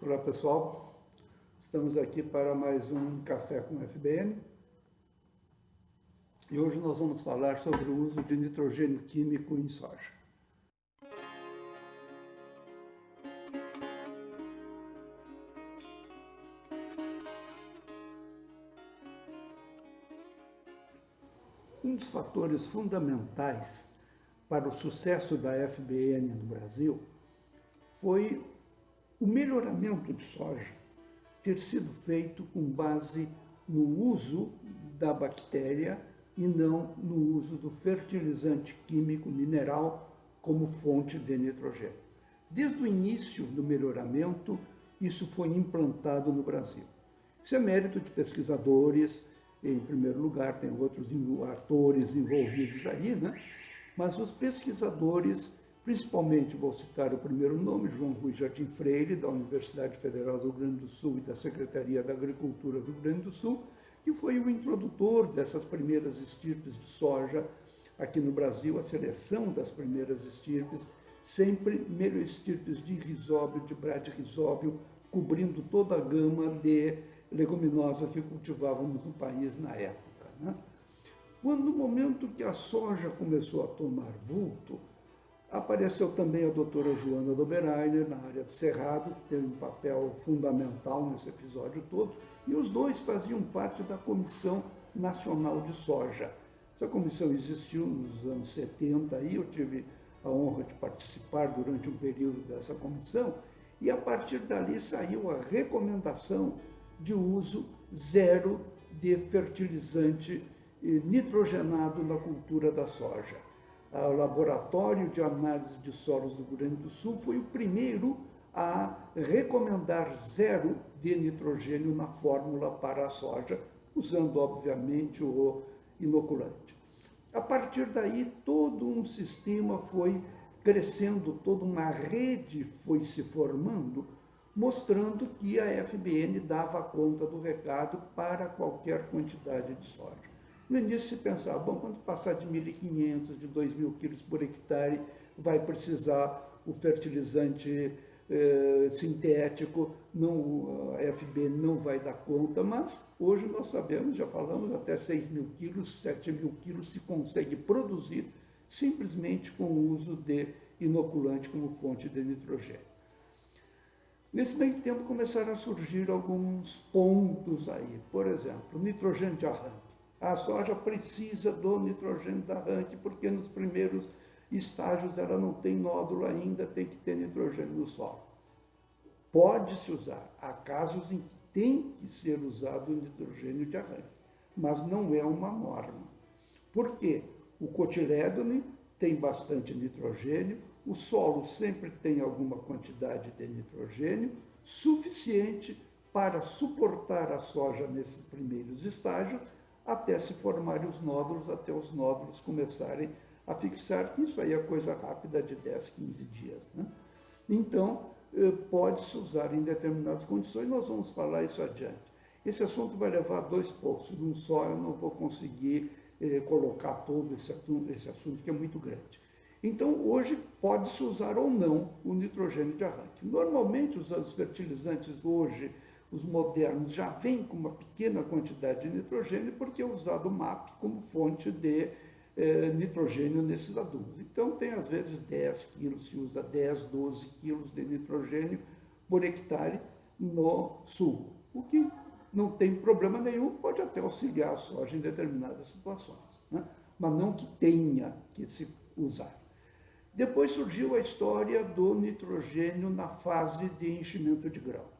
Olá pessoal, estamos aqui para mais um Café com FBN e hoje nós vamos falar sobre o uso de nitrogênio químico em soja. Um dos fatores fundamentais para o sucesso da FBN no Brasil foi o melhoramento de soja ter sido feito com base no uso da bactéria e não no uso do fertilizante químico mineral como fonte de nitrogênio. Desde o início do melhoramento, isso foi implantado no Brasil. Isso é mérito de pesquisadores, em primeiro lugar, tem outros atores envolvidos aí, né? Mas os pesquisadores, principalmente, vou citar o primeiro nome, João Rui Jardim Freire, da Universidade Federal do Rio Grande do Sul e da Secretaria da Agricultura do Rio Grande do Sul, que foi o introdutor dessas primeiras estirpes de soja aqui no Brasil, a seleção das primeiras estirpes, sempre estirpes de risóbio, de bradyrisóbio, cobrindo toda a gama de leguminosas que cultivávamos no país na época, né? Quando, no momento que a soja começou a tomar vulto, apareceu também a doutora Joana Doberainer, na área de Cerrado, que teve um papel fundamental nesse episódio todo, e os dois faziam parte da Comissão Nacional de Soja. Essa comissão existiu nos anos 70, e eu tive a honra de participar durante um período dessa comissão, e a partir dali saiu a recomendação de uso zero de fertilizante nitrogenado na cultura da soja. O Laboratório de Análise de Solos do Rio Grande do Sul foi o primeiro a recomendar zero de nitrogênio na fórmula para a soja, usando, obviamente, o inoculante. A partir daí, todo um sistema foi crescendo, toda uma rede foi se formando, mostrando que a FBN dava conta do recado para qualquer quantidade de soja. No início se pensava, bom, quando passar de 1.500, de 2.000 quilos por hectare, vai precisar o fertilizante sintético, não, a FBN não vai dar conta, mas hoje nós sabemos, já falamos, até 6.000 quilos, 7.000 quilos se consegue produzir simplesmente com o uso de inoculante como fonte de nitrogênio. Nesse meio tempo começaram a surgir alguns pontos aí, por exemplo, nitrogênio de arranque. A soja precisa do nitrogênio de arranque porque nos primeiros estágios ela não tem nódulo ainda, tem que ter nitrogênio no solo. Pode-se usar, há casos em que tem que ser usado o nitrogênio de arranque, mas não é uma norma. Por quê? O cotilédone tem bastante nitrogênio, o solo sempre tem alguma quantidade de nitrogênio, suficiente para suportar a soja nesses primeiros estágios, até se formarem os nódulos, até os nódulos começarem a fixar, que isso aí é coisa rápida de 10, 15 dias, né? Então, pode-se usar em determinadas condições, nós vamos falar isso adiante. Esse assunto vai levar 2 posts, num só eu não vou conseguir colocar todo esse assunto, que é muito grande. Então, hoje, pode-se usar ou não o nitrogênio de arranque. Normalmente, os fertilizantes hoje, os modernos, já vêm com uma pequena quantidade de nitrogênio, porque é usado o MAP como fonte de nitrogênio nesses adubos. Então, tem às vezes 10 quilos, se usa 10, 12 quilos de nitrogênio por hectare no sul, o que não tem problema nenhum, pode até auxiliar a soja em determinadas situações, né? Mas não que tenha que se usar. Depois surgiu a história do nitrogênio na fase de enchimento de grão.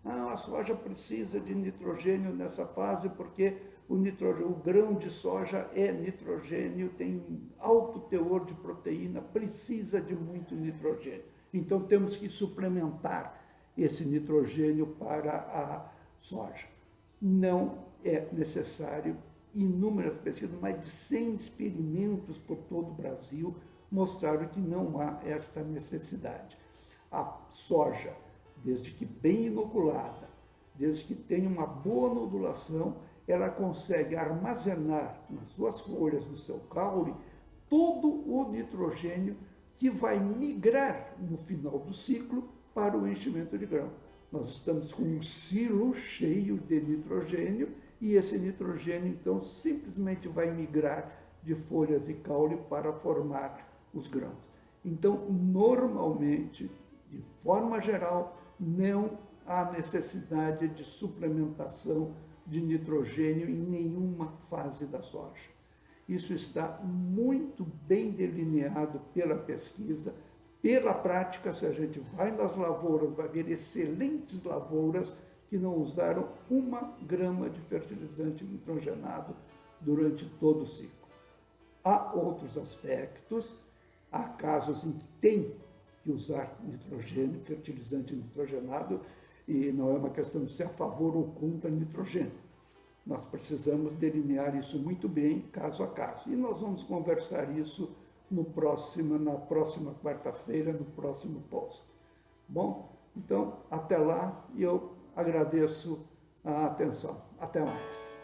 A soja precisa de nitrogênio nessa fase porque o grão de soja é nitrogênio, tem alto teor de proteína, precisa de muito nitrogênio. Então temos que suplementar esse nitrogênio para a soja. Não é necessário. Inúmeras pesquisas, mais de 100 experimentos por todo o Brasil mostraram que não há esta necessidade. A soja, desde que bem inoculada, desde que tenha uma boa nodulação, ela consegue armazenar nas suas folhas, no seu caule, todo o nitrogênio que vai migrar no final do ciclo para o enchimento de grão. Nós estamos com um silo cheio de nitrogênio e esse nitrogênio, então, simplesmente vai migrar de folhas e caule para formar os grãos. Então, normalmente, de forma geral, não há necessidade de suplementação de nitrogênio em nenhuma fase da soja. Isso está muito bem delineado pela pesquisa, pela prática. Se a gente vai nas lavouras, vai ver excelentes lavouras que não usaram 1 grama de fertilizante nitrogenado durante todo o ciclo. Há outros aspectos, há casos em que tem que usar nitrogênio, fertilizante nitrogenado, e não é uma questão de ser a favor ou contra nitrogênio. Nós precisamos delinear isso muito bem, caso a caso. E nós vamos conversar isso na próxima quarta-feira, no próximo post. Bom, então, até lá, e eu agradeço a atenção. Até mais.